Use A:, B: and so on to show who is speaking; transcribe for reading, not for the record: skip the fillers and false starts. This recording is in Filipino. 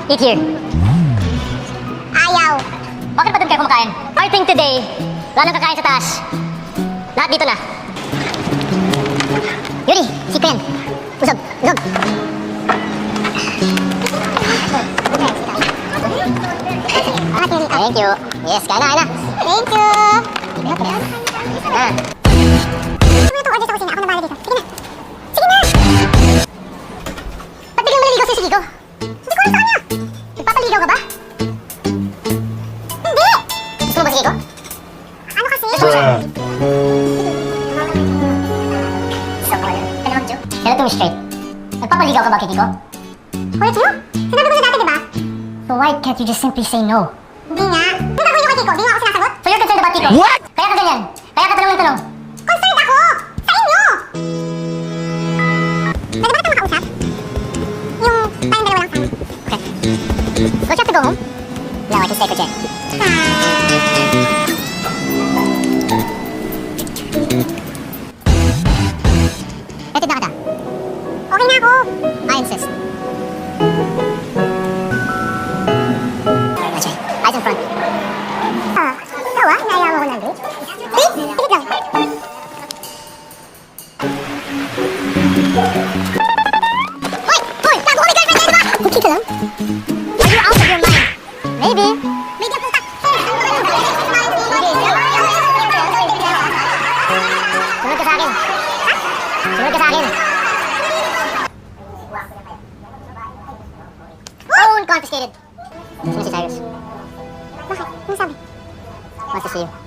A: Eat here.
B: Ayaw.
A: Bakit pa doon kayo kumakain? I think today, wala nang kakain sa taas. Lahat dito na. Yuri, si Ken. Usog, usog. Thank you. Yes, kain na, kain na.
B: Thank you.
A: Ah.
B: Ano itong order sa kusina? Ako na bahala dito. Sige na. Sige na!
A: Ba't biglang maliligaw si Sigigo?
B: Hindi ko alam sa kanya.
A: Nagpapaligaw ka ba?
B: Hindi!
A: Gusto mo ba Sigigo?
B: Ano kasi?
A: Tell it to me straight. Nagpapaligaw ka ba kay Kiko?
B: Kuya Q? Sinabi ko na dati, diba?
A: So why can't you just simply say no?
B: Hindi nga. Hindi ba kay Kiko? Di nga ako sinasagot?
A: So you're concerned about Kiko?
C: What?
A: Kaya ka ganyan? Kaya ka tanong ng tanong?
B: Concerned ako! Sa inyo! Pwede ba natin makausap? Yung tayong dalawa lang sana.
A: Okay. Don't you have to go home? No, I can stay for Jen. Hatid na kita.
B: Okay na ako.
A: I insist. Ajay, eyes in front.
B: Ikaw ah? Naayaw ako ng date? Date? Tikit lang.
A: Hoy! Hoy! Bago kami girlfriend na, diba? Hindi ka lang. Are you out of your mind? Maybe.
B: Bigyan puta.
A: Sunod ka sa akin. Sunod ka sa akin. Phone confiscated. Sino si Cyrus?
B: Bakit? Ano sabi?
A: Wants to see you.